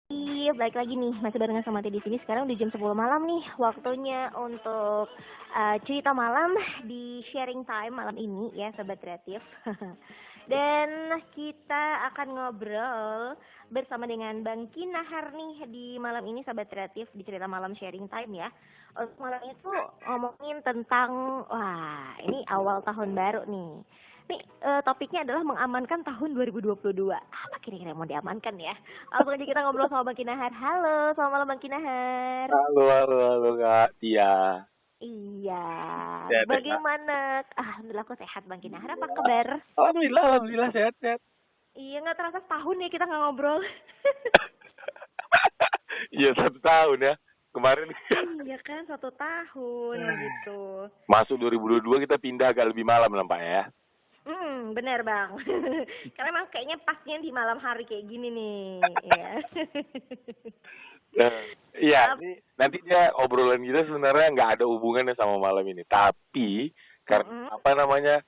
Iya, balik lagi nih, masih barengan sama Teh di sini. Sekarang udah jam 10 malam nih, waktunya untuk cerita malam di sharing time malam ini ya, Sobat Kreatif. Dan kita akan ngobrol bersama dengan Bang Kinahar nih di malam ini, Sobat Kreatif, di cerita malam sharing time ya. Untuk malam itu ngomongin tentang, wah ini awal tahun baru nih. Nih, topiknya adalah mengamankan tahun 2022. Apa kira-kira yang mau diamankan ya? Langsung aja kita ngobrol sama Bang Kinahar. Halo, selamat malam Bang Kinahar. Halo, halo, halo Kak Tia. Iya, Sehat ya Kak? bagaimana? Alhamdulillah aku sehat Bang Kinahar. Apa kabar? Alhamdulillah, alhamdulillah sehat sehat. Iya, nggak terasa setahun ya kita nggak ngobrol. Iya 1 tahun ya. Kemarin Iya kan, 1 tahun begitu. masuk 2022 kita pindah agak lebih malam nampaknya ya. Bener Bang. Karena emang kayaknya pasnya di malam hari kayak gini nih. Ya. Iya, ini nanti dia obrolan kita sebenarnya nggak ada hubungannya sama malam ini. Tapi karena apa namanya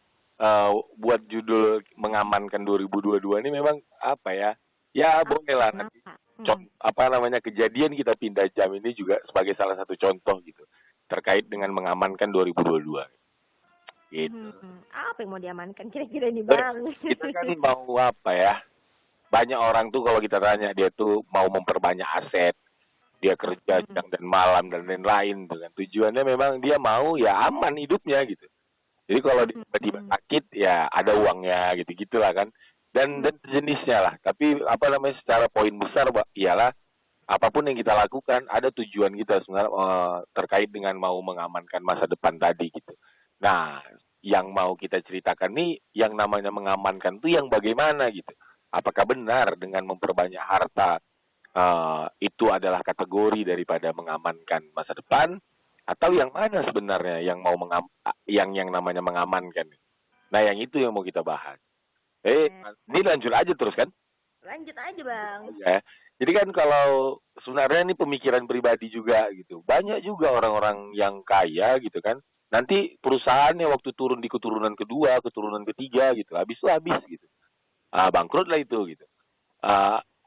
buat judul mengamankan 2022 ini memang apa ya? Ya boleh lah nanti. Apa namanya kejadian kita pindah jam ini juga sebagai salah satu contoh gitu terkait dengan mengamankan 2022. Gitu. Apa yang mau diamankan kira-kira nih Bang? Kita kan mau apa ya? Banyak orang tuh kalau kita tanya dia tuh mau memperbanyak aset, dia kerja siang dan malam dan lain-lain dengan tujuannya memang dia mau ya aman hidupnya gitu. Jadi kalau tiba-tiba sakit ya ada uangnya gitu gitulah kan. Dan jenisnya lah. Tapi apa namanya secara poin besar ialah apapun yang kita lakukan ada tujuan kita sebenarnya terkait dengan mau mengamankan masa depan tadi gitu. Nah, yang mau kita ceritakan nih yang namanya mengamankan tuh yang bagaimana gitu. Apakah benar dengan memperbanyak harta itu adalah kategori daripada mengamankan masa depan atau yang mana sebenarnya yang mau yang namanya mengamankan? Nah, yang itu yang mau kita bahas. Ini lanjut aja terus kan? Lanjut aja Bang. Ya. Jadi kan kalau sebenarnya ini pemikiran pribadi juga gitu. Banyak juga orang-orang yang kaya gitu kan. Nanti perusahaannya waktu turun di keturunan kedua, keturunan ketiga gitu. Habis itu habis gitu. Bangkrut lah itu gitu.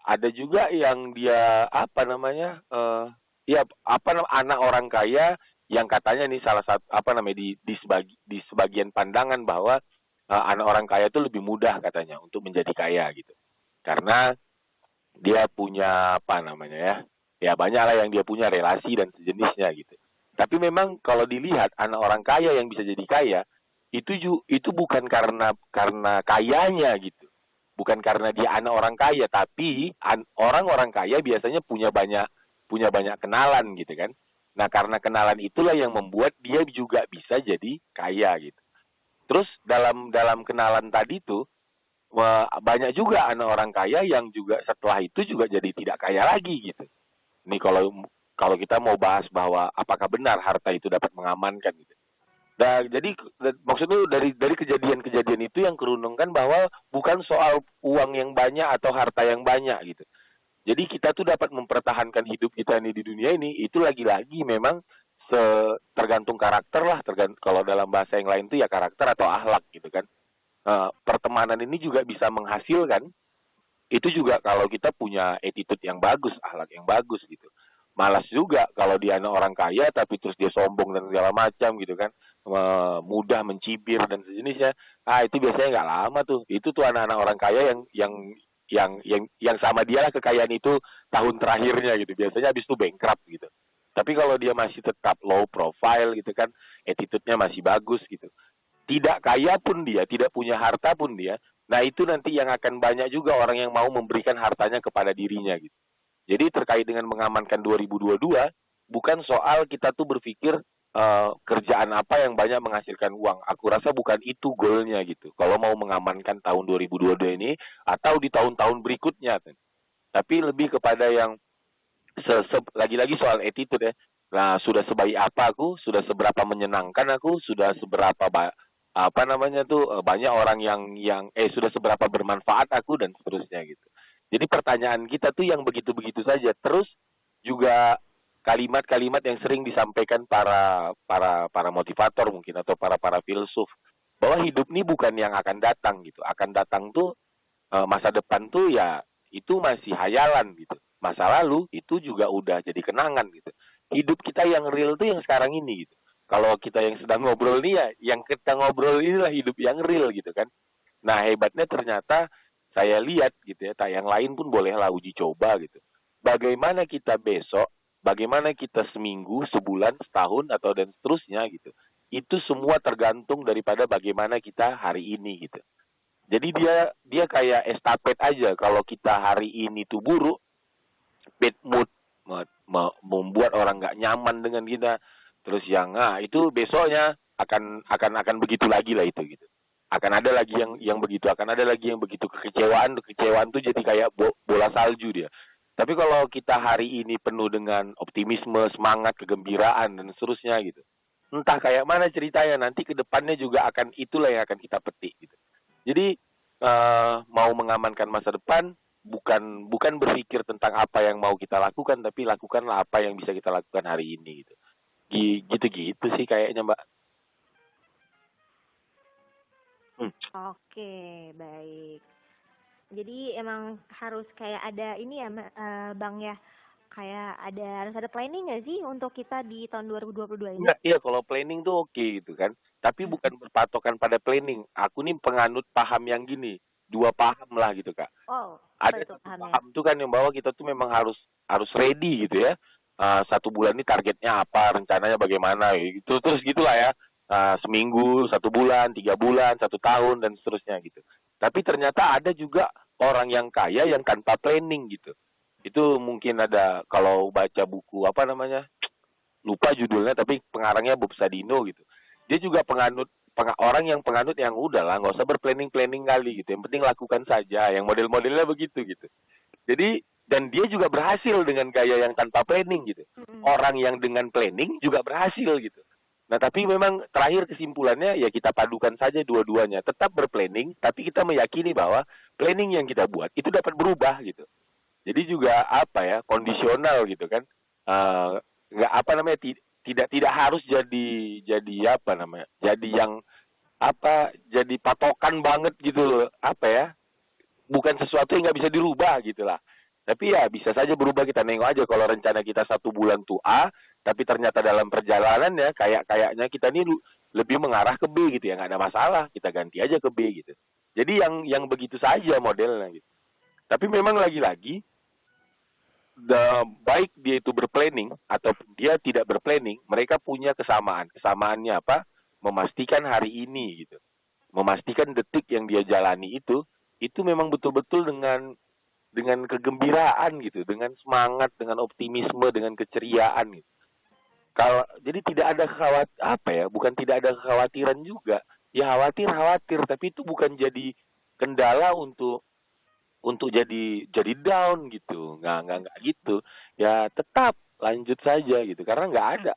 Ada juga yang dia apa namanya? Ya apa anak orang kaya yang katanya nih salah satu apa namanya di sebagian pandangan bahwa anak orang kaya itu lebih mudah katanya untuk menjadi kaya gitu. Karena dia punya apa namanya ya? Ya banyak lah yang dia punya relasi dan sejenisnya gitu. Tapi memang kalau dilihat anak orang kaya yang bisa jadi kaya itu bukan karena kayanya gitu. Bukan karena dia anak orang kaya, tapi orang-orang kaya biasanya punya banyak kenalan gitu kan. Nah, karena kenalan itulah yang membuat dia juga bisa jadi kaya gitu. Terus dalam kenalan tadi tuh banyak juga anak orang kaya yang juga setelah itu juga jadi tidak kaya lagi gitu. Ini kalau kita mau bahas bahwa apakah benar harta itu dapat mengamankan gitu. Nah, jadi maksudnya dari kejadian-kejadian itu yang kerunungkan bahwa bukan soal uang yang banyak atau harta yang banyak gitu. Jadi kita tuh dapat mempertahankan hidup kita ini di dunia ini itu lagi-lagi memang tergantung karakter lah, kalau dalam bahasa yang lain tuh ya karakter atau akhlak gitu kan. Pertemanan ini juga bisa menghasilkan itu juga kalau kita punya attitude yang bagus, akhlak yang bagus gitu. Malas juga kalau dia anak orang kaya tapi terus dia sombong dan segala macam gitu kan, mudah mencibir dan sejenisnya. Itu biasanya nggak lama tuh. Itu tuh anak-anak orang kaya yang sama dia lah kekayaan itu tahun terakhirnya gitu. Biasanya habis itu bankrupt gitu. Tapi kalau dia masih tetap low profile gitu kan, attitude-nya masih bagus gitu. Tidak kaya pun dia, tidak punya harta pun dia. Nah, itu nanti yang akan banyak juga orang yang mau memberikan hartanya kepada dirinya gitu. Jadi terkait dengan mengamankan 2022, bukan soal kita tuh berpikir kerjaan apa yang banyak menghasilkan uang. Aku rasa bukan itu goalnya gitu. Kalau mau mengamankan tahun 2022 ini atau di tahun-tahun berikutnya. Tapi lebih kepada yang lagi-lagi soal attitude ya. Nah, sudah sebaik apa aku, sudah seberapa menyenangkan aku, sudah seberapa apa namanya tuh banyak orang yang sudah seberapa bermanfaat aku dan seterusnya gitu. Jadi pertanyaan kita tuh yang begitu-begitu saja. Terus juga kalimat-kalimat yang sering disampaikan para motivator mungkin atau para filsuf bahwa hidup ini bukan yang akan datang gitu. Akan datang tuh masa depan tuh ya itu masih hayalan gitu. masa lalu itu juga udah jadi kenangan gitu. Hidup kita yang real tuh yang sekarang ini gitu. Kalau kita yang sedang ngobrol nih ya, yang kita ngobrol inilah hidup yang real gitu kan. Nah, hebatnya ternyata saya lihat gitu ya, yang lain pun bolehlah uji coba gitu. Bagaimana kita besok, bagaimana kita seminggu, sebulan, setahun, atau dan seterusnya gitu. Itu semua tergantung daripada bagaimana kita hari ini gitu. Jadi dia kayak estafet aja. Kalau kita hari ini tuh buruk, bad mood, membuat orang nggak nyaman dengan kita. Terus yang itu besoknya akan begitu lagi lah itu gitu. Akan ada lagi yang begitu, akan ada lagi yang begitu. Kekecewaan tuh jadi kayak bola salju dia. Tapi kalau kita hari ini penuh dengan optimisme, semangat, kegembiraan dan seterusnya gitu. Entah kayak mana ceritanya, nanti ke depannya juga akan itulah yang akan kita petik gitu. Jadi mau mengamankan masa depan bukan berpikir tentang apa yang mau kita lakukan, tapi lakukanlah apa yang bisa kita lakukan hari ini gitu. Gitu-gitu sih kayaknya, Mbak. Oke, baik. Jadi emang harus kayak ada ini ya, Bang ya. Kayak harus ada planning nggak sih untuk kita di tahun 2022 ini? Iya, kalau planning tuh oke gitu kan. Tapi bukan berpatokan pada planning. Aku nih penganut paham yang gini, dua paham lah gitu, Kak. Oh, apa Ada itu satu pahamnya? paham tuh kan yang bahwa kita tuh memang harus ready gitu ya. 1 bulan ini targetnya apa, rencananya bagaimana gitu. Terus gitulah ya. Seminggu, 1 bulan, 3 bulan, 1 tahun dan seterusnya gitu. Tapi ternyata ada juga orang yang kaya yang tanpa planning gitu. Itu mungkin ada kalau baca buku apa namanya, lupa judulnya tapi pengarangnya Bob Sadino gitu. Dia juga orang yang penganut yang udah lah nggak usah berplanning kali gitu. Yang penting lakukan saja. Yang model-modelnya begitu gitu. Jadi dan dia juga berhasil dengan gaya yang tanpa planning gitu. Orang yang dengan planning juga berhasil gitu. Nah, tapi memang terakhir kesimpulannya ya kita padukan saja dua-duanya. Tetap berplanning, tapi kita meyakini bahwa planning yang kita buat itu dapat berubah gitu. Jadi juga apa ya, kondisional gitu kan. Nggak apa namanya, tidak harus jadi apa namanya, jadi yang jadi patokan banget gitu loh. Apa ya, bukan sesuatu yang nggak bisa dirubah gitu lah. Tapi ya bisa saja berubah, kita nengok aja kalau rencana kita 1 bulan tuh A, tapi ternyata dalam perjalanan ya kayaknya kita ini lebih mengarah ke B gitu ya, nggak ada masalah, kita ganti aja ke B gitu. Jadi yang begitu saja modelnya gitu. Tapi memang lagi-lagi baik dia itu berplanning atau dia tidak berplanning, mereka punya kesamaan. Kesamaannya apa? Memastikan hari ini gitu. Memastikan detik yang dia jalani itu memang betul-betul dengan kegembiraan gitu, dengan semangat, dengan optimisme, dengan keceriaan gitu. Jadi tidak ada bukan tidak ada kekhawatiran juga. Ya khawatir, tapi itu bukan jadi kendala untuk jadi down gitu, nggak gitu. Ya tetap lanjut saja gitu, karena nggak ada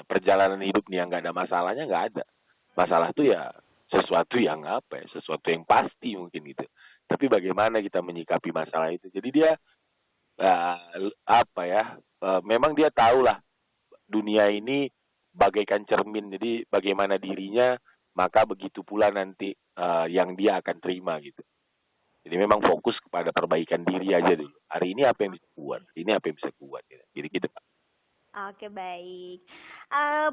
perjalanan hidup nih yang nggak ada masalahnya, nggak ada. Masalah tuh ya sesuatu yang sesuatu yang pasti mungkin gitu. Tapi bagaimana kita menyikapi masalah itu. Jadi dia memang dia tahu lah dunia ini bagaikan cermin. Jadi bagaimana dirinya, maka begitu pula nanti yang dia akan terima gitu. Jadi memang fokus kepada perbaikan diri aja dulu. Hari ini apa yang bisa kuat, ini apa yang bisa kuat. Gitu Pak. Oke, baik.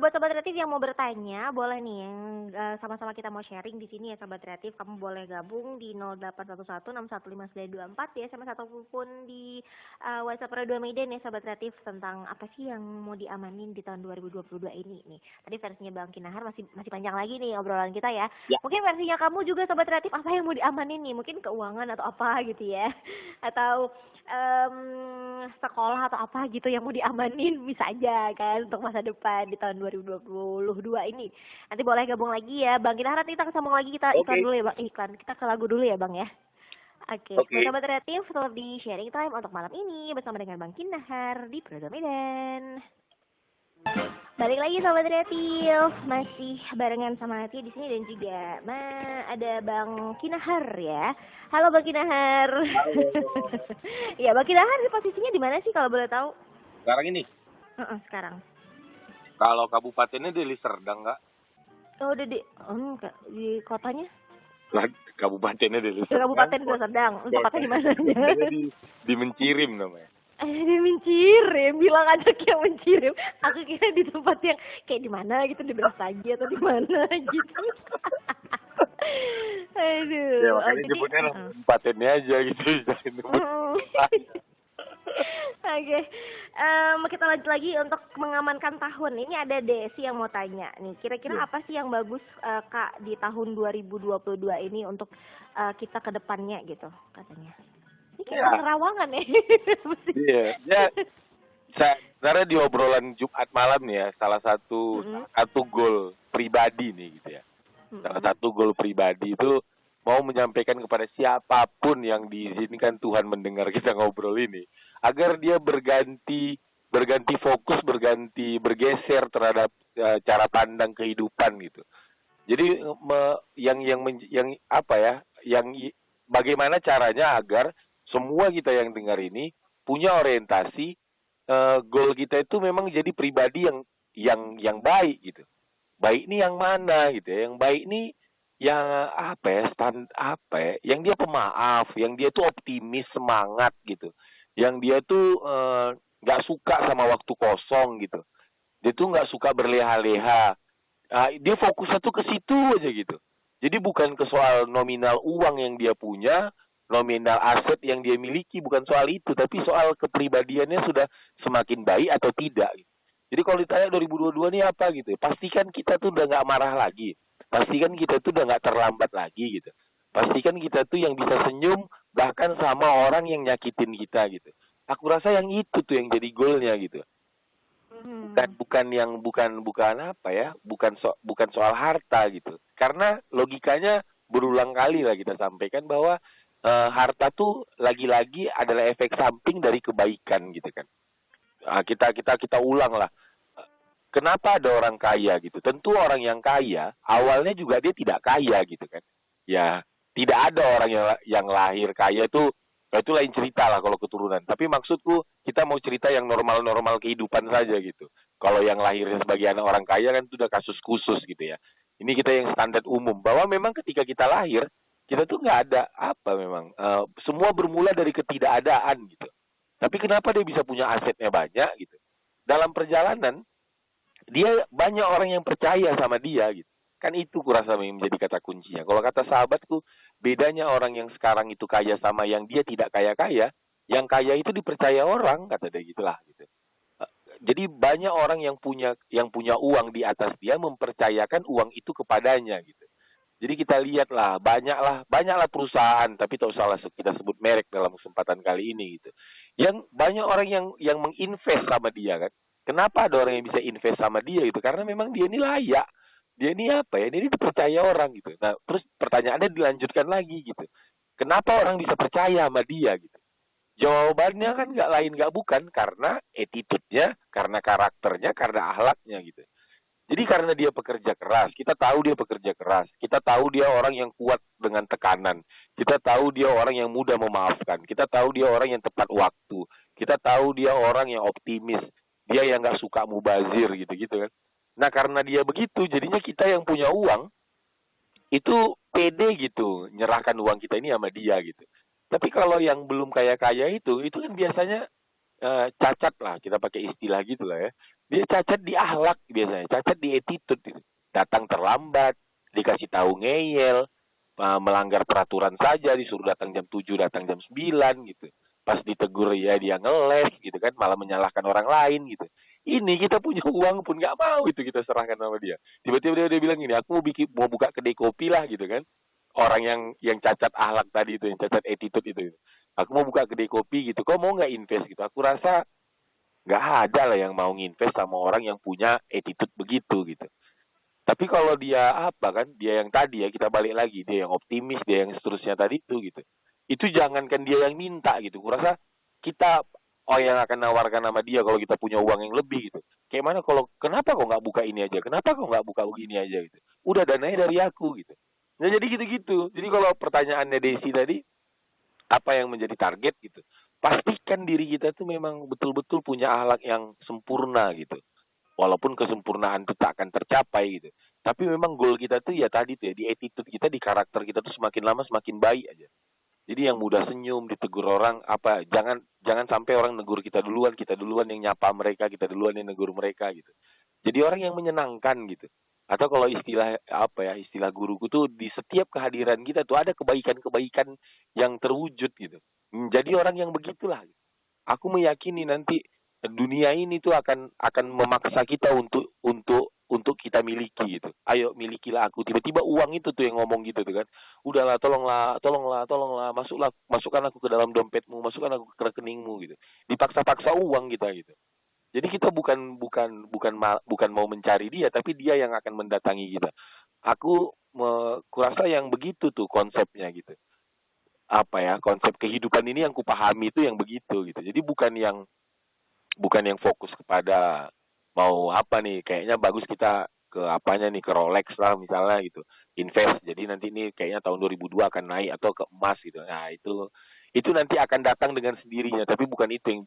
Buat Sobat Kreatif yang mau bertanya, boleh nih yang sama-sama kita mau sharing di sini ya Sobat Kreatif. Kamu boleh gabung di 0811611524 ya, SMS ataupun di WhatsApp Radio Medan ya Sobat Kreatif, tentang apa sih yang mau diamanin di tahun 2022 ini nih. Tadi versinya Bang Kinahar masih panjang lagi nih obrolan kita ya. Mungkin versinya kamu juga Sobat Kreatif, apa yang mau diamanin nih? Mungkin keuangan atau apa gitu ya. Atau sekolah atau apa gitu yang mau diamanin, bisa aja kan untuk masa depan di tahun 2022 ini. Nanti boleh gabung lagi ya Bang Kinahar, nanti kita sambung lagi, kita iklan dulu ya Bang. Kita ke lagu dulu ya Bang ya. Oke. Sobat Kreatif, tetap di sharing time untuk malam ini bersama dengan Bang Kinahar di Program Medan. Balik lagi Sobat Kreatif, masih barengan sama Natia di sini dan juga ada Bang Kinahar ya. Halo Bang Kinahar. Ya Bang Kinahar, posisinya di mana sih kalau boleh tahu? Sekarang ini? Sekarang. Kalau kabupatennya di Liserdang nggak? Oh udah di kotanya? Lah, kabupatennya Deli Ke Kabupaten Deli Serdang. Tempatnya di mana? di Mencirim namanya. Di Mencirim, bilang aja kayak Mencirim. Aku kira di tempat yang kayak di mana gitu, di Belas Saji atau di mana gitu. Aduh. Ya makanya nyebutnya kabupatennya aja gitu. Oke. Kita lanjut lagi untuk mengamankan tahun. Ini ada Desi yang mau tanya nih. Kira-kira apa sih yang bagus Kak di tahun 2022 ini untuk kita ke depannya gitu katanya. Ini kayak penerawangan ya. Iya. Ya. Sebenarnya di obrolan Jumat malam nih ya, salah satu goal pribadi nih gitu ya. Salah satu goal pribadi itu mau menyampaikan kepada siapapun yang diizinkan Tuhan mendengar kita ngobrol ini, agar dia berganti fokus, bergeser terhadap cara pandang kehidupan gitu. Jadi bagaimana caranya agar semua kita yang dengar ini punya orientasi goal kita itu memang jadi pribadi yang baik gitu. Baik ini yang mana gitu ya? Yang baik ini yang yang dia pemaaf, yang dia tuh optimis, semangat gitu. Yang dia tuh nggak suka sama waktu kosong gitu. Dia tuh nggak suka berleha-leha. Dia fokusnya tuh ke situ aja gitu. Jadi bukan ke soal nominal uang yang dia punya, nominal aset yang dia miliki, bukan soal itu, tapi soal kepribadiannya sudah semakin baik atau tidak. Jadi kalau ditanya 2022 ini apa gitu, pastikan kita tuh udah nggak marah lagi, pastikan kita tuh udah nggak terlambat lagi gitu, pastikan kita tuh yang bisa senyum bahkan sama orang yang nyakitin kita gitu. Aku rasa yang itu tuh yang jadi goalnya gitu. Bukan soal harta gitu. Karena logikanya berulang kali lah kita sampaikan bahwa harta tuh lagi-lagi adalah efek samping dari kebaikan gitu kan. Kita ulang lah. Kenapa ada orang kaya gitu? Tentu orang yang kaya awalnya juga dia tidak kaya gitu kan. Ya, tidak ada orang yang lahir kaya itu lain cerita lah kalau keturunan. Tapi maksudku kita mau cerita yang normal-normal kehidupan saja gitu. Kalau yang lahirnya sebagai anak orang kaya kan itu udah kasus khusus gitu ya. Ini kita yang standar umum bahwa memang ketika kita lahir kita tuh nggak ada memang semua bermula dari ketidakadaan gitu. Tapi kenapa dia bisa punya asetnya banyak gitu? Dalam perjalanan dia banyak orang yang percaya sama dia gitu. Kan itu kurasa menjadi kata kuncinya. Kalau kata sahabatku, bedanya orang yang sekarang itu kaya sama yang dia tidak kaya-kaya, yang kaya itu dipercaya orang, kata dia gitulah gitu. Jadi banyak orang yang punya uang di atas dia mempercayakan uang itu kepadanya gitu. Jadi kita lihatlah, banyaklah perusahaan, tapi tak usahlah kita sebut merek dalam kesempatan kali ini gitu. Yang banyak orang yang menginvest sama dia kan. Kenapa ada orang yang bisa invest sama dia gitu? Karena memang dia ini layak. Dia ini Ini dipercaya orang gitu. Nah, terus pertanyaannya dilanjutkan lagi gitu. Kenapa orang bisa percaya sama dia gitu? Jawabannya kan nggak lain nggak bukan karena attitude-nya, karena karakternya, karena akhlaknya gitu. Jadi karena dia pekerja keras, kita tahu dia pekerja keras, kita tahu dia orang yang kuat dengan tekanan, kita tahu dia orang yang mudah memaafkan, kita tahu dia orang yang tepat waktu, kita tahu dia orang yang optimis, dia yang nggak suka mubazir gitu-gitu kan. Nah karena dia begitu, jadinya kita yang punya uang itu pede gitu, nyerahkan uang kita ini sama dia gitu. Tapi kalau yang belum kaya-kaya itu kan biasanya cacat lah, kita pakai istilah gitu lah ya. Dia cacat di akhlak biasanya, cacat di attitude gitu. Datang terlambat, dikasih tahu ngeyel, melanggar peraturan saja, disuruh datang jam 7, datang jam 9 gitu. Pas ditegur ya dia ngeles gitu kan, malah menyalahkan orang lain gitu. Ini kita punya uang pun nggak mau itu kita serahkan sama dia. Tiba-tiba dia bilang gini, aku mau buka kedai kopi lah gitu kan. Orang yang cacat akhlak tadi itu, yang cacat attitude itu. Aku mau buka kedai kopi gitu, kok mau nggak invest gitu? Aku rasa nggak ada lah yang mau nginvest sama orang yang punya attitude begitu gitu. Tapi kalau dia dia yang tadi ya, kita balik lagi, dia yang optimis, dia yang seterusnya tadi itu gitu. Itu jangankan dia yang minta gitu. Kurasa kita yang akan nawarkan sama dia kalau kita punya uang yang lebih gitu. Kayak mana kenapa kok nggak buka ini aja? Kenapa kok nggak buka begini aja gitu? Udah dananya dari aku gitu. Nah jadi gitu-gitu. Jadi kalau pertanyaannya Desi tadi, apa yang menjadi target gitu? Pastikan diri kita tuh memang betul-betul punya akhlak yang sempurna gitu. walaupun kesempurnaan itu tak akan tercapai gitu. Tapi memang goal kita tuh ya tadi tuh ya, di attitude kita, di karakter kita tuh semakin lama semakin baik aja. Jadi yang mudah senyum, ditegur orang apa, jangan sampai orang negur kita duluan yang nyapa mereka, kita duluan yang negur mereka gitu. Jadi orang yang menyenangkan gitu. Atau kalau istilah apa ya, istilah guruku tuh di setiap kehadiran kita tuh ada kebaikan-kebaikan yang terwujud gitu. Jadi orang yang begitulah. Aku meyakini nanti dunia ini tuh akan memaksa kita untuk kita miliki gitu. Ayo milikilah aku. Tiba-tiba uang itu tuh yang ngomong gitu tuh kan. Udahlah, tolonglah, masukkan aku ke dalam dompetmu, masukkan aku ke rekeningmu gitu. Dipaksa-paksa uang kita gitu. Jadi kita bukan mau mencari dia, tapi dia yang akan mendatangi kita. Aku kurasa yang begitu tuh konsepnya gitu. Apa ya, konsep kehidupan ini yang kupahami itu yang begitu gitu. Jadi bukan yang fokus kepada mau apa nih, kayaknya bagus kita ke apanya nih, ke Rolex lah misalnya gitu, invest, jadi nanti ini kayaknya tahun 2002 akan naik, atau ke emas gitu. Nah itu nanti akan datang dengan sendirinya, tapi bukan itu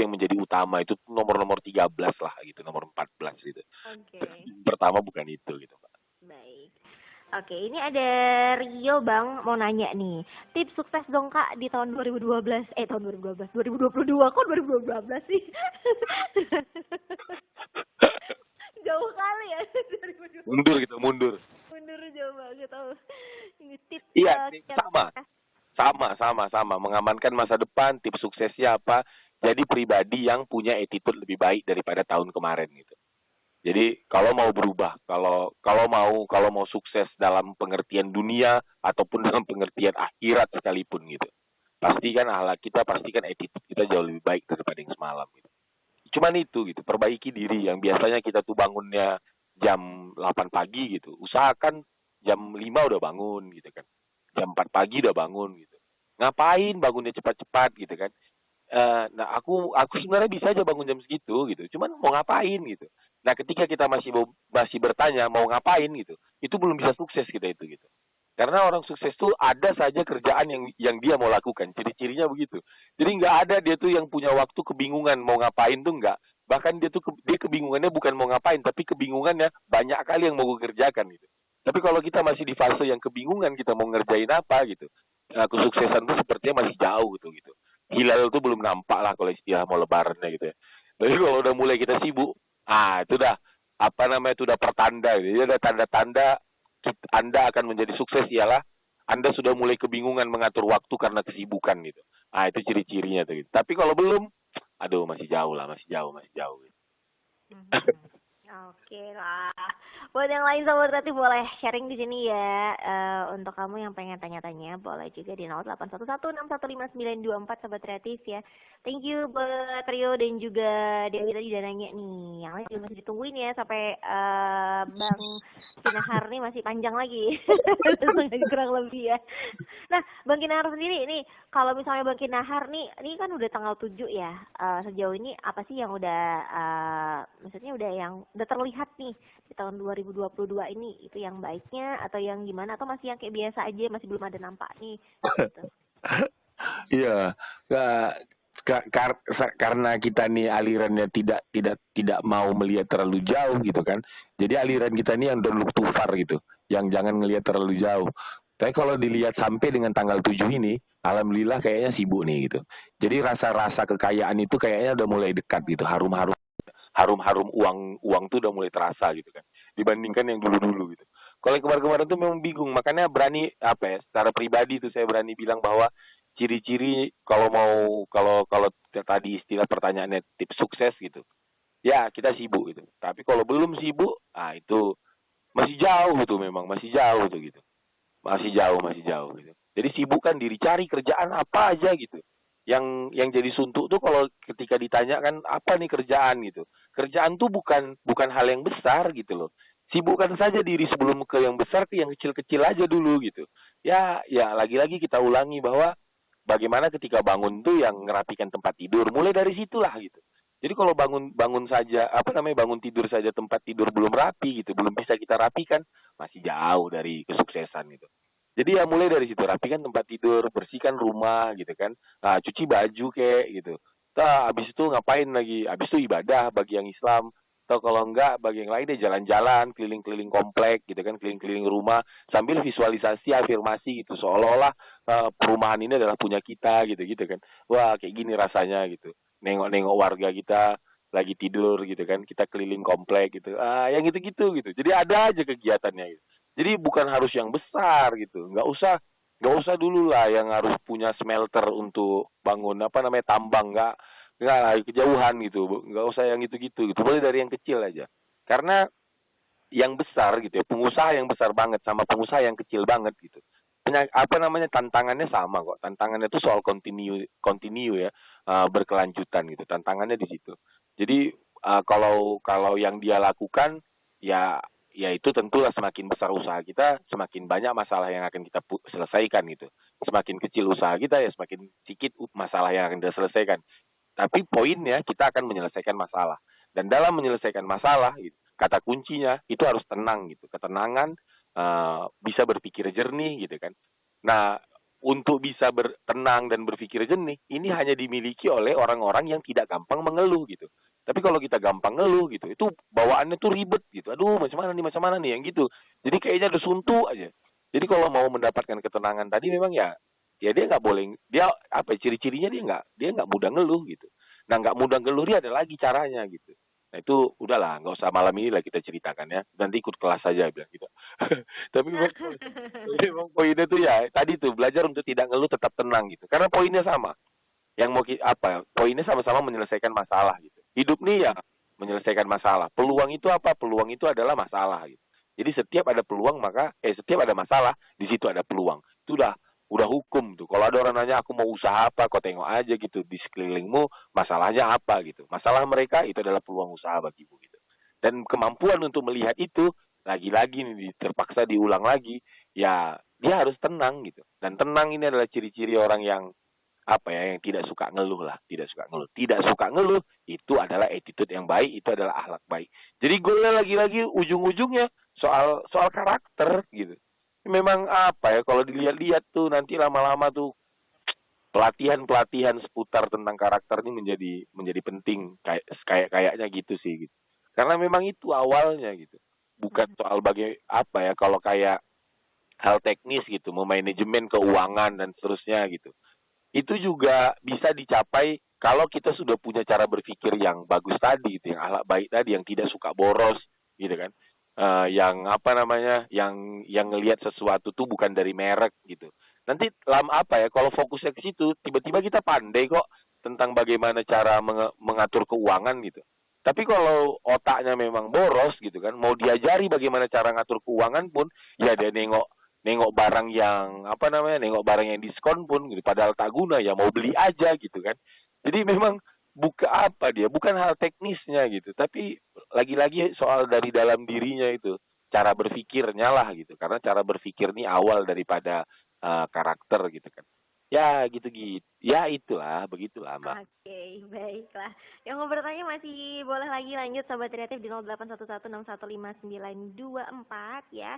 yang menjadi utama. Itu nomor 13 lah gitu, nomor 14 gitu. Oke. Pertama bukan itu gitu, Pak. Baik. Oke, ini ada Rio Bang mau nanya nih. Tips sukses dong Kak di tahun 2012. Tahun 2012. 2022 kok 2012 sih? Jauh kali ya 2012. Mundur gitu, mundur. Mundur jauh banget. Oh. Ini tips Iya, sukses. sama. Mengamankan masa depan, tips suksesnya apa? Jadi pribadi yang punya attitude lebih baik daripada tahun kemarin gitu. Jadi kalau mau berubah, kalau mau sukses dalam pengertian dunia ataupun dalam pengertian akhirat sekalipun gitu, pastikan akhlak kita, pastikan attitude kita jauh lebih baik daripada yang semalam gitu. Cuman itu gitu, perbaiki diri. Yang biasanya kita tuh bangunnya jam 8 pagi gitu, usahakan jam 5 udah bangun gitu kan. Jam 4 pagi udah bangun gitu. Ngapain bangunnya cepat-cepat gitu kan? Nah aku sebenarnya bisa aja bangun jam segitu gitu. Cuman mau ngapain gitu. Nah ketika kita masih bertanya mau ngapain gitu, itu belum bisa sukses kita itu gitu. Karena orang sukses tuh ada saja kerjaan yang dia mau lakukan. Ciri-cirinya begitu. Jadi nggak ada dia tuh yang punya waktu kebingungan mau ngapain tuh nggak. Bahkan dia kebingungannya bukan mau ngapain, tapi kebingungannya banyak kali yang mau kerjakan gitu. Tapi kalau kita masih di fase yang kebingungan kita mau ngerjain apa gitu, nah, kesuksesan tuh sepertinya masih jauh gitu. Hilal tuh belum nampak lah kalau istilah mau lebarannya gitu ya. Tapi kalau udah mulai kita sibuk, itu udah apa namanya, itu udah pertanda gitu. Jadi ada tanda-tanda Anda akan menjadi sukses, ialah Anda sudah mulai kebingungan mengatur waktu karena kesibukan gitu. Itu ciri-cirinya tuh gitu. Tapi kalau belum, aduh masih jauh lah, masih jauh gitu. Oke lah. Buat yang lain Sobat Kreatif boleh sharing di sini ya. Untuk kamu yang pengen tanya-tanya boleh juga di 081161159924 Sobat Kreatif ya. Thank you buat Rio dan juga Dewi tadi udah nanya nih. Yang lain juga masih ditungguin ya sampai Bang Kinahar nih masih panjang lagi. Kurang lebih ya. Nah, Bang Kinahar sendiri nih, kalau misalnya Bang Kinahar nih, ini kan udah tanggal 7 ya. Sejauh ini apa sih yang udah maksudnya udah terlihat nih di tahun 2022 ini, itu yang baiknya atau yang gimana, atau masih yang kayak biasa aja, masih belum ada nampak nih gitu. Iya, karena kita nih alirannya tidak mau melihat terlalu jauh gitu kan. Jadi aliran kita nih yang don't look too far gitu, yang jangan ngelihat terlalu jauh. Tapi kalau dilihat sampai dengan tanggal 7 ini, alhamdulillah kayaknya sibuk nih gitu. Jadi rasa-rasa kekayaan itu kayaknya udah mulai dekat gitu, harum-harum uang tuh udah mulai terasa gitu kan, dibandingkan yang dulu gitu. Kalau yang kemarin-kemarin tuh memang bingung, makanya berani secara pribadi tuh saya berani bilang bahwa ciri-ciri kalau tadi istilah pertanyaannya tips sukses gitu, ya kita sibuk gitu. Tapi kalau belum sibuk, itu masih jauh gitu, memang masih jauh tuh gitu, masih jauh gitu. Jadi sibukkan diri, cari kerjaan apa aja gitu. Yang jadi suntuk tuh kalau ketika ditanya kan apa nih kerjaan gitu. Kerjaan tuh bukan hal yang besar gitu loh. Sibukkan saja diri sebelum ke yang besar, ke yang kecil-kecil aja dulu gitu. Ya lagi-lagi kita ulangi bahwa bagaimana ketika bangun tuh yang ngerapikan tempat tidur, mulai dari situlah gitu. Jadi kalau bangun saja bangun tidur saja tempat tidur belum rapi gitu, belum bisa kita rapikan, masih jauh dari kesuksesan gitu. Jadi ya mulai dari situ, rapikan tempat tidur, bersihkan rumah gitu kan. Nah, cuci baju kayak gitu. Habis itu ngapain lagi? Habis itu ibadah bagi yang Islam. atau kalau enggak bagi yang lain deh jalan-jalan, keliling-keliling komplek gitu kan, keliling-keliling rumah sambil visualisasi afirmasi gitu, seolah-olah perumahan ini adalah punya kita gitu kan. Wah, kayak gini rasanya gitu. Nengok-nengok warga kita lagi tidur gitu kan, kita keliling komplek gitu. Yang gitu-gitu gitu. Jadi ada aja kegiatannya gitu. Jadi bukan harus yang besar gitu. Nggak usah dulu lah yang harus punya smelter untuk bangun tambang, nggak lah, kejauhan gitu, nggak usah yang gitu-gitu gitu, boleh dari yang kecil aja. Karena yang besar gitu ya, pengusaha yang besar banget sama pengusaha yang kecil banget gitu, tantangannya sama kok. Tantangannya itu soal continue ya, berkelanjutan gitu, tantangannya di situ. Jadi kalau yang dia lakukan ya itu tentulah semakin besar usaha kita, semakin banyak masalah yang akan kita selesaikan gitu. Semakin kecil usaha kita ya semakin sedikit masalah yang akan kita selesaikan. Tapi poinnya kita akan menyelesaikan masalah. Dan dalam menyelesaikan masalah, gitu, kata kuncinya itu harus tenang gitu. Ketenangan, bisa berpikir jernih gitu kan. Nah, untuk bisa tenang dan berpikir jernih, ini hanya dimiliki oleh orang-orang yang tidak gampang mengeluh gitu. Tapi kalau kita gampang ngeluh gitu, itu bawaannya tuh ribet gitu. Aduh, macam mana nih yang gitu. Jadi kayaknya ada suntuk aja. Jadi kalau mau mendapatkan ketenangan tadi memang ya dia nggak boleh, ciri-cirinya dia nggak mudah ngeluh gitu. Nah, nggak mudah ngeluh dia ada lagi caranya gitu. Nah itu udahlah, nggak usah malam ini lah kita ceritakan ya, nanti ikut kelas saja bilang gitu. Tapi memang poinnya tuh ya tadi tuh belajar untuk tidak ngeluh, tetap tenang gitu, karena poinnya sama. Yang mau poinnya sama-sama menyelesaikan masalah gitu. Hidup nih ya menyelesaikan masalah. Peluang itu apa? Peluang itu adalah masalah gitu. Jadi setiap ada peluang setiap ada masalah di situ ada peluang. Itu udah hukum tuh. Kalau ada orang nanya aku mau usaha apa, kau tengok aja gitu di sekelilingmu masalahnya apa gitu. Masalah mereka itu adalah peluang usaha bagimu gitu. Dan kemampuan untuk melihat itu lagi-lagi nih terpaksa diulang lagi, ya dia harus tenang gitu. Dan tenang ini adalah ciri-ciri orang yang yang tidak suka ngeluh lah, tidak suka ngeluh itu adalah attitude yang baik, itu adalah akhlak baik. Jadi goalnya lagi-lagi ujung-ujungnya soal karakter gitu. Memang kalau dilihat-lihat tuh nanti lama-lama tuh pelatihan seputar tentang karakter ini menjadi penting, kayaknya gitu sih gitu. Karena memang itu awalnya gitu. Bukan soal kalau kayak hal teknis gitu, memanajemen keuangan dan seterusnya gitu. Itu juga bisa dicapai kalau kita sudah punya cara berpikir yang bagus tadi gitu, yang akhlak baik tadi, yang tidak suka boros gitu kan. Yang yang ngelihat sesuatu tuh bukan dari merek gitu. Nanti kalau fokusnya ke situ, tiba-tiba kita pandai kok tentang bagaimana cara mengatur keuangan gitu. Tapi kalau otaknya memang boros gitu kan, mau diajari bagaimana cara ngatur keuangan pun ya dia nengok barang yang nengok barang yang diskon pun gitu, padahal tak guna, ya mau beli aja gitu kan. Jadi memang bukan hal teknisnya gitu, tapi lagi-lagi soal dari dalam dirinya itu, cara berpikirnya lah gitu, karena cara berpikir ini awal daripada karakter gitu kan. Ya gitu-gitu. Ya itulah, begitulah Mbak. Oke, baiklah. Yang mau bertanya masih boleh lagi lanjut Sobat Kreatif di 0811616154 ya.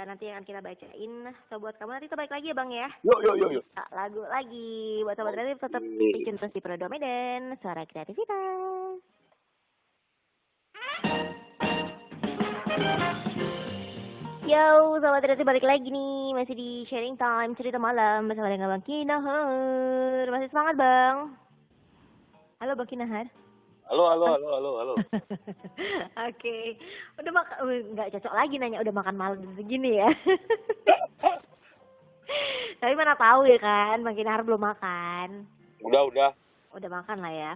Nanti akan kita bacain. So buat kamu nanti terbaik lagi ya Bang ya. Yuk. Lagu lagi. Buat Sobat Kreatif tetap bikin terus di Prodo Medan. Suara kreativitas. Yo, Sobat Kreatif balik lagi nih. Masih di sharing time cerita malam bersama dengan Bang Kinahar. Masih semangat Bang? Halo Bang Kinahar. Halo. Oke. Udah nggak cocok lagi nanya udah makan malam segini ya. Tapi mana tahu ya kan, Bang Kinahar belum makan. Udah. Udah makan lah ya.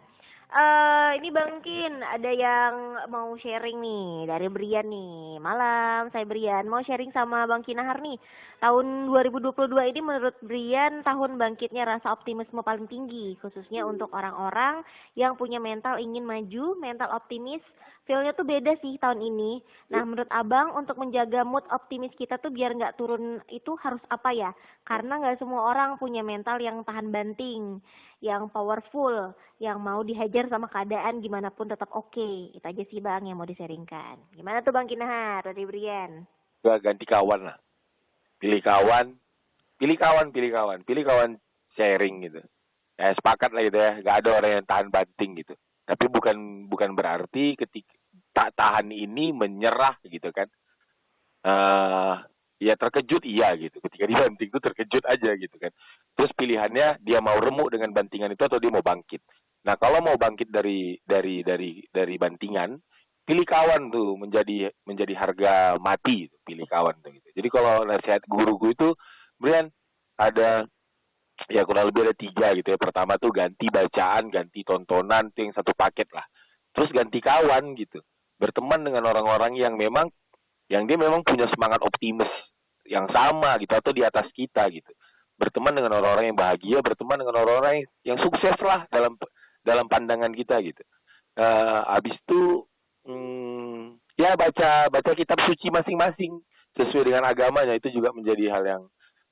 Ini Bang Kin, ada yang mau sharing nih dari Brian nih. Malam, saya Brian mau sharing sama Bang Kinahar nih. Tahun 2022 ini menurut Brian tahun bangkitnya rasa optimisme paling tinggi, khususnya untuk orang-orang yang punya mental ingin maju, mental optimis. Feel-nya tuh beda sih tahun ini. Nah, menurut Abang untuk menjaga mood optimis kita tuh biar nggak turun itu harus apa ya? Karena nggak semua orang punya mental yang tahan banting, yang powerful, yang mau dihajar sama keadaan gimana pun tetap oke. Itu aja sih Bang yang mau diseringkan. Gimana tuh Bang Kinahar dari Brian? Gua ganti kawan lah. Pilih kawan sharing gitu. Ya sepakat lah gitu ya, nggak ada orang yang tahan banting gitu. Tapi bukan berarti tak tahan ini menyerah gitu kan. Ya terkejut iya gitu. Ketika dibanting itu terkejut aja gitu kan. Terus pilihannya dia mau remuk dengan bantingan itu atau dia mau bangkit. Nah, kalau mau bangkit dari bantingan, pilih kawan tuh menjadi harga mati, pilih kawan tuh gitu. Jadi kalau nasihat guruku itu, Brian, ada ya kurang lebih ada 3 gitu ya. Pertama tuh ganti bacaan, ganti tontonan, itu yang satu paket lah. Terus ganti kawan gitu. Berteman dengan orang-orang yang dia memang punya semangat optimis yang sama gitu atau di atas kita gitu. Berteman dengan orang-orang yang bahagia, berteman dengan orang-orang yang sukses lah dalam pandangan kita gitu. Habis itu ya baca kitab suci masing-masing sesuai dengan agamanya, itu juga menjadi hal yang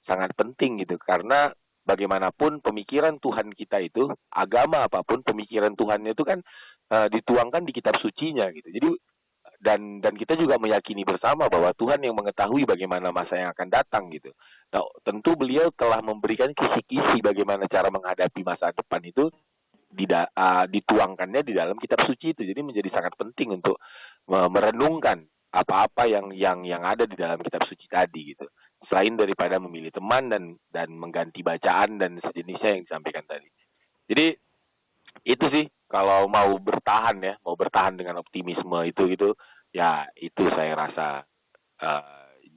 sangat penting gitu, karena bagaimanapun pemikiran Tuhan kita itu, agama apapun pemikiran Tuhannya itu kan dituangkan di kitab sucinya gitu. Jadi dan kita juga meyakini bersama bahwa Tuhan yang mengetahui bagaimana masa yang akan datang gitu. Nah, tentu beliau telah memberikan kisi-kisi bagaimana cara menghadapi masa depan itu dituangkannya di dalam kitab suci itu. Jadi menjadi sangat penting untuk merenungkan apa-apa yang ada di dalam kitab suci tadi gitu. Selain daripada memilih teman dan mengganti bacaan dan sejenisnya yang disampaikan tadi. Jadi itu sih kalau mau bertahan dengan optimisme itu gitu, ya itu saya rasa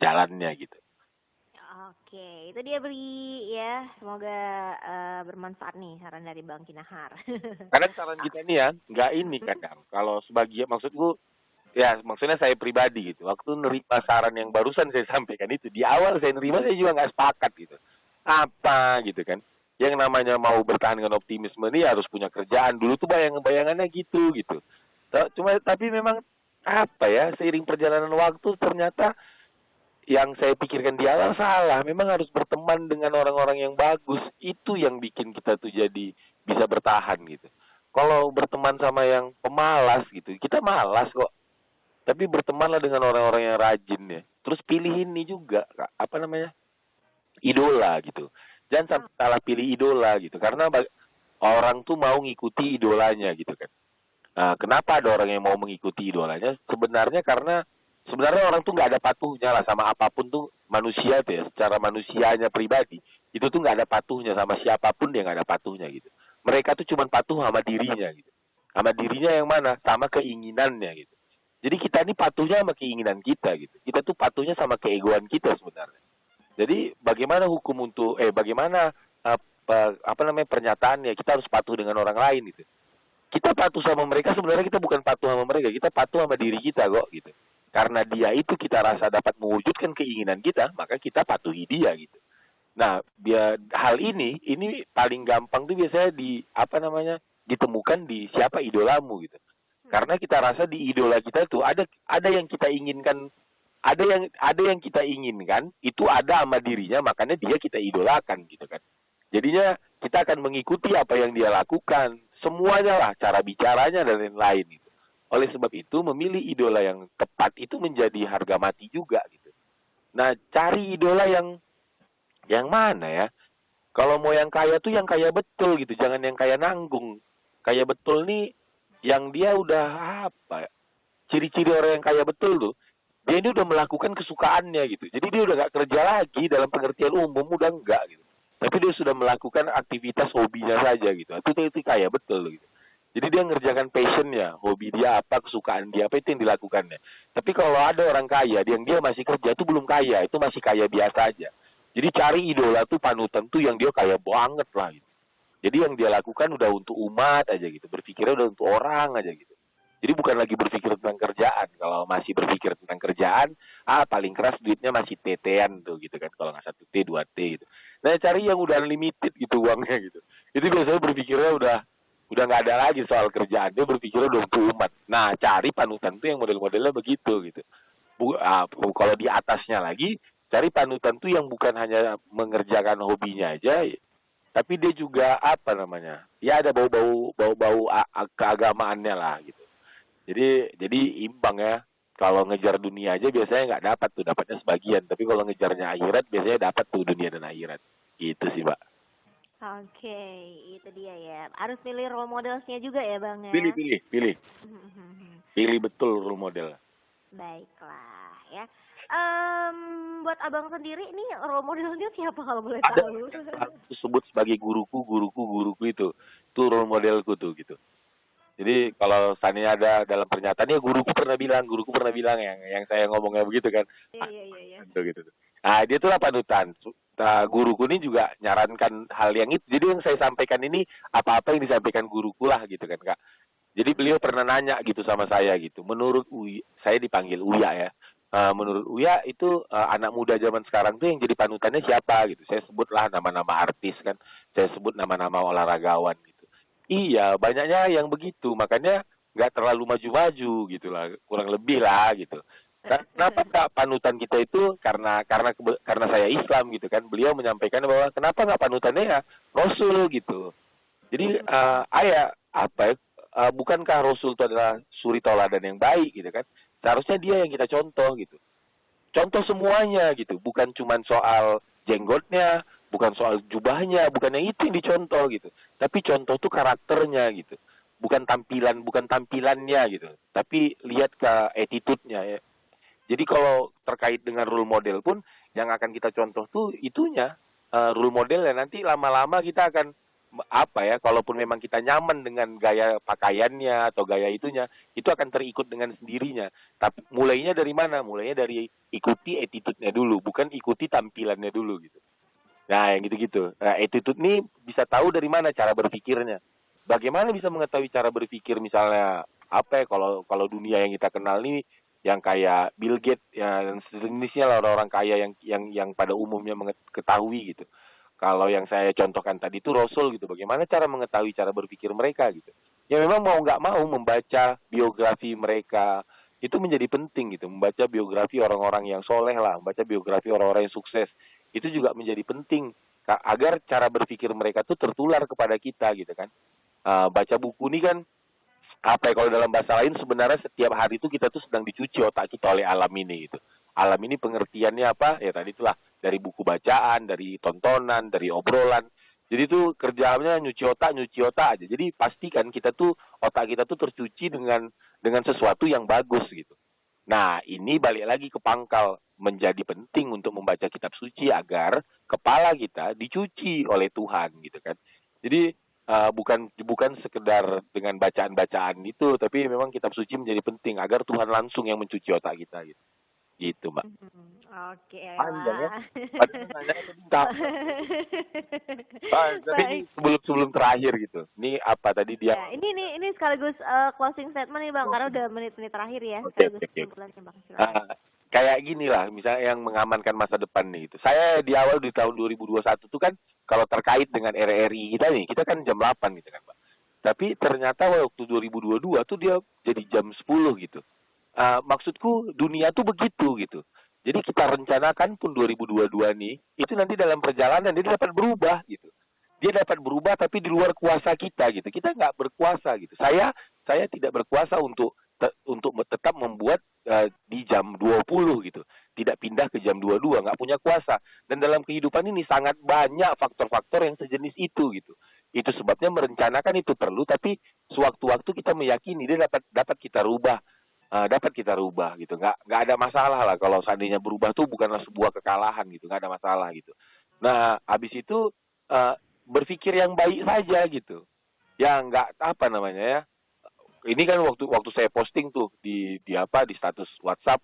jalannya gitu. Oke, itu dia Bri ya. Semoga bermanfaat nih saran dari Bang Kinahar. Kadang saran kita nih ya, nggak ini kadang. Kalau sebagian maksudku, ya maksudnya saya pribadi gitu. Waktu nerima saran yang barusan saya sampaikan itu, di awal saya nerima saya juga nggak sepakat gitu. Apa gitu kan. Yang namanya mau bertahan dengan optimisme ini harus punya kerjaan. Dulu tuh bayangannya gitu. Tapi memang apa ya, seiring perjalanan waktu ternyata yang saya pikirkan di awal salah. Memang harus berteman dengan orang-orang yang bagus. Itu yang bikin kita tuh jadi bisa bertahan gitu. Kalau berteman sama yang pemalas gitu, kita malas kok. Tapi bertemanlah dengan orang-orang yang rajin ya. Terus pilih ini juga, apa namanya, idola gitu. Jangan sampai salah pilih idola gitu. Karena orang tuh mau ngikuti idolanya gitu kan. Nah, kenapa ada orang yang mau mengikuti idolanya? Sebenarnya orang tuh nggak ada patuhnya lah sama apapun tuh manusia tuh ya. Secara manusianya pribadi, itu tuh nggak ada patuhnya sama siapapun, dia nggak ada patuhnya gitu. Mereka tuh cuma patuh sama dirinya gitu. Sama dirinya yang mana? Sama keinginannya gitu. Jadi kita ini patuhnya sama keinginan kita gitu. Kita tuh patuhnya sama keegoan kita sebenarnya. Jadi bagaimana bagaimana pernyataannya, kita harus patuh dengan orang lain gitu. Kita patuh sama mereka, sebenarnya kita bukan patuh sama mereka, kita patuh sama diri kita kok gitu. Karena dia itu kita rasa dapat mewujudkan keinginan kita, maka kita patuhi dia gitu. Nah, hal ini paling gampang tuh biasanya ditemukan di siapa idolamu gitu. Karena kita rasa di idola kita tuh ada yang kita inginkan, ada yang kita inginkan itu ada sama dirinya, makanya dia kita idolakan gitu kan. Jadinya kita akan mengikuti apa yang dia lakukan, semuanya lah, cara bicaranya dan lain-lain gitu. Oleh sebab itu memilih idola yang tepat itu menjadi harga mati juga gitu. Nah, cari idola yang mana ya? Kalau mau yang kaya tuh yang kaya betul gitu, jangan yang kaya nanggung. Kaya betul nih yang dia udah apa? Ciri-ciri orang yang kaya betul tuh, dia ini udah melakukan kesukaannya gitu. Jadi dia udah gak kerja lagi dalam pengertian umum, udah enggak gitu. Tapi dia sudah melakukan aktivitas hobinya saja gitu. Itu kaya betul gitu. Jadi dia ngerjakan passionnya, hobi dia apa, kesukaan dia apa, itu yang dilakukannya. Tapi kalau ada orang kaya, yang dia masih kerja, itu belum kaya, itu masih kaya biasa aja. Jadi cari idola tuh, panutan tuh yang dia kaya banget lah gitu. Jadi yang dia lakukan udah untuk umat aja gitu, berpikirnya udah untuk orang aja gitu. Jadi bukan lagi berpikir tentang kerjaan. Kalau masih berpikir tentang kerjaan, paling keras duitnya masih TT-an tuh gitu kan. Kalau nggak 1T, 2T gitu. Nah cari yang udah unlimited gitu uangnya gitu. Itu biasanya berpikirnya udah nggak ada lagi soal kerjaan, dia berpikirnya udah untuk umat. Nah cari panutan tuh yang model-modelnya begitu gitu. Kalau di atasnya lagi, cari panutan tuh yang bukan hanya mengerjakan hobinya aja, tapi dia juga ya ada bau-bau keagamaannya lah gitu. Jadi imbang ya. Kalau ngejar dunia aja biasanya nggak dapat tuh, dapatnya sebagian. Tapi kalau ngejarnya akhirat biasanya dapat tuh dunia dan akhirat. Gitu sih, Pak. Oke, itu dia ya. Harus pilih role modelsnya juga ya Bang ya. Pilih. Pilih betul role model. Baiklah ya. Buat abang sendiri nih role modelnya siapa kalau boleh Ada tahu? aku sebut sebagai guruku itu. Itu role modelku tuh gitu. Jadi kalau seandainya ada dalam pernyataan ya guruku pernah bilang yang saya ngomongnya begitu kan. Iya. Gitu. Nah, dia tuh lah panutan. Guruku ini juga nyarankan hal yang itu. Jadi yang saya sampaikan ini apa-apa yang disampaikan guruku lah gitu kan, Kak. Jadi beliau pernah nanya gitu sama saya gitu. Menurut Uya, saya dipanggil Uya ya. Menurut Uya itu anak muda zaman sekarang tuh yang jadi panutannya siapa gitu. Saya sebutlah nama-nama artis kan. Saya sebut nama-nama olahragawan gitu. Iya, banyaknya yang begitu. Makanya nggak terlalu maju-maju gitu lah. Kurang lebih lah gitu. Kenapa nggak panutan kita itu karena saya Islam gitu kan. Beliau menyampaikan bahwa kenapa nggak panutannya ya Rasul gitu. Jadi bukankah Rasul itu adalah suri tauladan yang baik gitu kan? Seharusnya dia yang kita contoh gitu. Contoh semuanya gitu, bukan cuma soal jenggotnya, bukan soal jubahnya, bukan yang itu yang dicontoh gitu. Tapi contoh tuh karakternya gitu. Bukan tampilannya gitu. Tapi lihat ke attitude-nya ya. Jadi kalau terkait dengan role model pun yang akan kita contoh tuh itunya role model ya nanti lama-lama kita akan kalaupun memang kita nyaman dengan gaya pakaiannya atau gaya itunya, itu akan terikut dengan sendirinya. Tapi mulainya dari mana? Mulainya dari ikuti attitude-nya dulu, bukan ikuti tampilannya dulu gitu. Nah, yang gitu-gitu. Nah, attitude ini bisa tahu dari mana cara berpikirnya. Bagaimana bisa mengetahui cara berpikir misalnya kalau dunia yang kita kenal ini yang kayak Bill Gates ya dan sejenisnya lah orang-orang kaya yang pada umumnya mengetahui gitu. Kalau yang saya contohkan tadi itu Rasul gitu. Bagaimana cara mengetahui cara berpikir mereka gitu. Ya memang mau nggak mau membaca biografi mereka itu menjadi penting gitu. Membaca biografi orang-orang yang soleh lah. Membaca biografi orang-orang yang sukses. Itu juga menjadi penting. Agar cara berpikir mereka tuh tertular kepada kita gitu kan. Baca buku ini kan kalau dalam bahasa lain sebenarnya setiap hari itu kita tuh sedang dicuci otak kita oleh alam ini gitu. Alam ini pengertiannya apa? Ya tadi itulah dari buku bacaan, dari tontonan, dari obrolan. Jadi itu kerjaannya nyuci otak aja. Jadi pastikan otak kita tuh tercuci dengan sesuatu yang bagus gitu. Nah, ini balik lagi ke pangkal menjadi penting untuk membaca kitab suci agar kepala kita dicuci oleh Tuhan gitu kan. Jadi bukan sekedar dengan bacaan-bacaan itu, tapi memang kitab suci menjadi penting agar Tuhan langsung yang mencuci otak kita gitu. Gitu, Mbak. Oke Panjang ya. lah. Tapi sebelum terakhir gitu. Ini apa tadi dia? Ya, ini sekaligus closing statement nih Bang, karena udah menit-menit terakhir ya. Oke. Kesimpulannya Bang. Kayak gini lah, misalnya yang mengamankan masa depan nih gitu. Saya di awal di tahun 2021 tuh kan kalau terkait dengan RRI kita kan jam 8 gitu kan, Pak. Tapi ternyata waktu 2022 tuh dia jadi jam 10 gitu. Maksudku dunia tuh begitu gitu. Jadi kita rencanakan pun 2022 nih, itu nanti dalam perjalanan dia dapat berubah gitu. Dia dapat berubah tapi di luar kuasa kita gitu. Kita nggak berkuasa gitu. Saya tidak berkuasa untuk tetap membuat di jam 20 gitu. Tidak pindah ke jam 22, nggak punya kuasa. Dan dalam kehidupan ini sangat banyak faktor-faktor yang sejenis itu gitu. Itu sebabnya merencanakan itu perlu, tapi sewaktu-waktu kita meyakini dia dapat kita rubah. Dapat kita rubah gitu, nggak ada masalah lah kalau seandainya berubah tuh bukanlah sebuah kekalahan gitu, nggak ada masalah gitu. Nah habis itu berpikir yang baik saja gitu, ya nggak ya. Ini kan waktu saya posting tuh di status WhatsApp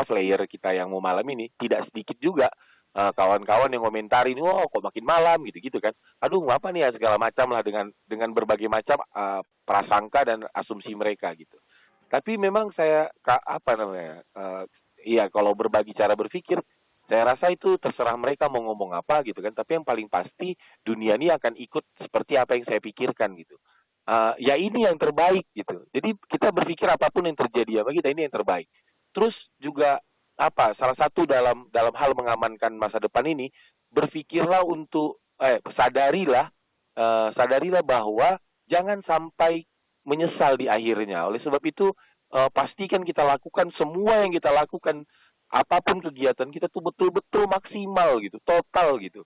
player kita yang mau malam ini tidak sedikit juga kawan-kawan yang komentarin, kok makin malam gitu kan. Aduh apa nih ya segala macam lah dengan berbagai macam prasangka dan asumsi mereka gitu. Tapi memang saya kalau berbagi cara berpikir, saya rasa itu terserah mereka mau ngomong apa gitu kan. Tapi yang paling pasti dunia ini akan ikut seperti apa yang saya pikirkan gitu. Ya ini yang terbaik gitu. Jadi kita berpikir apapun yang terjadi sama kita ini yang terbaik. Terus juga salah satu dalam hal mengamankan masa depan ini, berpikirlah untuk sadarilah bahwa jangan sampai menyesal di akhirnya. Oleh sebab itu pastikan kita lakukan semua yang kita lakukan, apapun kegiatan kita tuh betul-betul maksimal gitu, total gitu.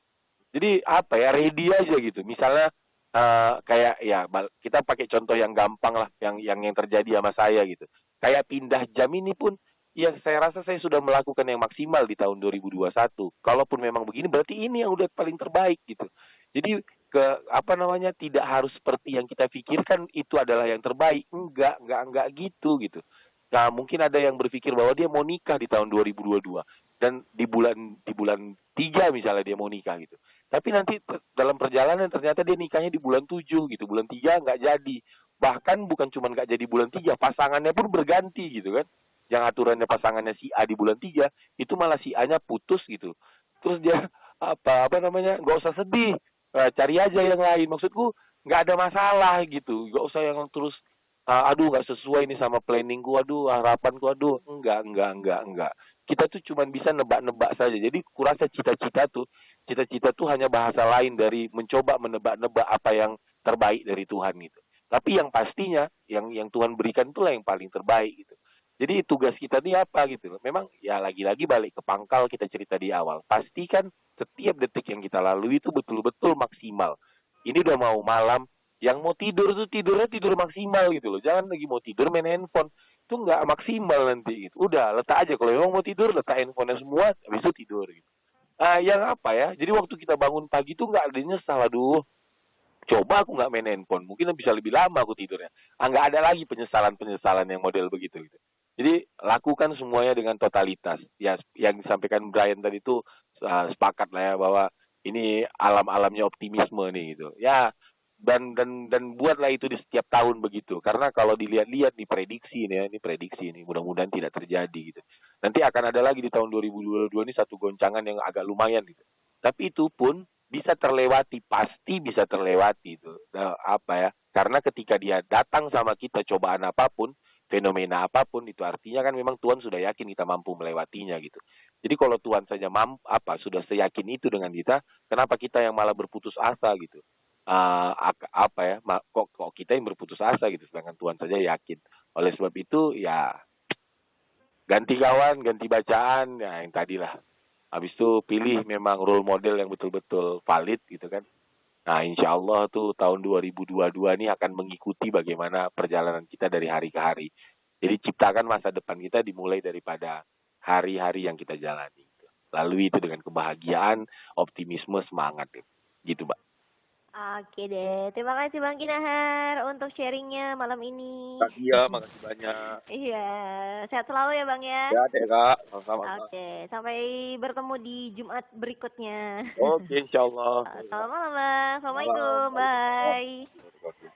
Jadi ready aja gitu. Misalnya kayak ya kita pakai contoh yang gampang lah, yang terjadi sama saya gitu. Kayak pindah jam ini pun, ya saya rasa saya sudah melakukan yang maksimal di tahun 2021. Kalaupun memang begini, berarti ini yang udah paling terbaik gitu. Jadi tidak harus seperti yang kita pikirkan itu adalah yang terbaik. Enggak gitu gitu. Nah, mungkin ada yang berpikir bahwa dia mau nikah di tahun 2022 dan di bulan 3 misalnya dia mau nikah gitu. Tapi nanti dalam perjalanan ternyata dia nikahnya di bulan 7 gitu. Bulan 3 nggak jadi. Bahkan bukan cuma nggak jadi bulan 3, pasangannya pun berganti gitu kan. Yang aturannya pasangannya si A di bulan 3, itu malah si A-nya putus gitu. Terus dia nggak usah sedih, cari aja yang lain. Maksudku nggak ada masalah gitu. Nggak usah yang terus aduh nggak sesuai nih sama planningku, aduh harapanku, aduh enggak. Kita tuh cuma bisa nebak-nebak saja. Jadi kurasa cita-cita tuh hanya bahasa lain dari mencoba menebak-nebak apa yang terbaik dari Tuhan gitu. Tapi yang pastinya yang Tuhan berikan itulah yang paling terbaik gitu. Jadi tugas kita ini apa gitu loh. Memang ya lagi-lagi balik ke pangkal kita cerita di awal. Pastikan setiap detik yang kita lalui itu betul-betul maksimal. Ini udah mau malam, yang mau tidur tuh tidurnya tidur maksimal gitu loh. Jangan lagi mau tidur main handphone. Itu nggak maksimal nanti gitu. Udah, letak aja. Kalau memang mau tidur, letak handphonenya semua, habis itu tidur gitu. Yang apa ya, jadi waktu kita bangun pagi tuh nggak ada nyesal, aduh, coba aku nggak main handphone, mungkin bisa lebih lama aku tidurnya. Nggak ada lagi penyesalan-penyesalan yang model begitu gitu. Jadi lakukan semuanya dengan totalitas. Ya, yang disampaikan Brian tadi itu sepakat lah ya bahwa ini alam-alamnya optimisme nih gitu. Ya, dan buatlah itu di setiap tahun begitu. Karena kalau dilihat-lihat nih prediksi nih ya, ini prediksi nih, mudah-mudahan tidak terjadi gitu. Nanti akan ada lagi di tahun 2022 ini satu goncangan yang agak lumayan gitu. Tapi itu pun bisa terlewati, pasti bisa terlewati itu. Karena ketika dia datang sama kita cobaan apapun, fenomena apapun, itu artinya kan memang Tuhan sudah yakin kita mampu melewatinya gitu. Jadi kalau Tuhan saja sudah seyakin itu dengan kita, kenapa kita yang malah berputus asa gitu? Kok kita yang berputus asa gitu, sedangkan Tuhan saja yakin. Oleh sebab itu ya ganti kawan, ganti bacaan, ya yang tadilah. Habis itu pilih memang role model yang betul-betul valid gitu kan. Nah, insya Allah tuh tahun 2022 ini akan mengikuti bagaimana perjalanan kita dari hari ke hari. Jadi ciptakan masa depan kita dimulai daripada hari-hari yang kita jalani. Lalui itu dengan kebahagiaan, optimisme, semangat gitu, Mbak. Oke deh, terima kasih Bang Kinahar untuk sharingnya malam ini. Iya, makasih banyak. Iya, sehat selalu ya Bang ya. Ya deh Kak, sama-sama. Oke, sampai bertemu di Jumat berikutnya. Oke, insya Allah. Selamat malam Bang, Assalamualaikum, bye.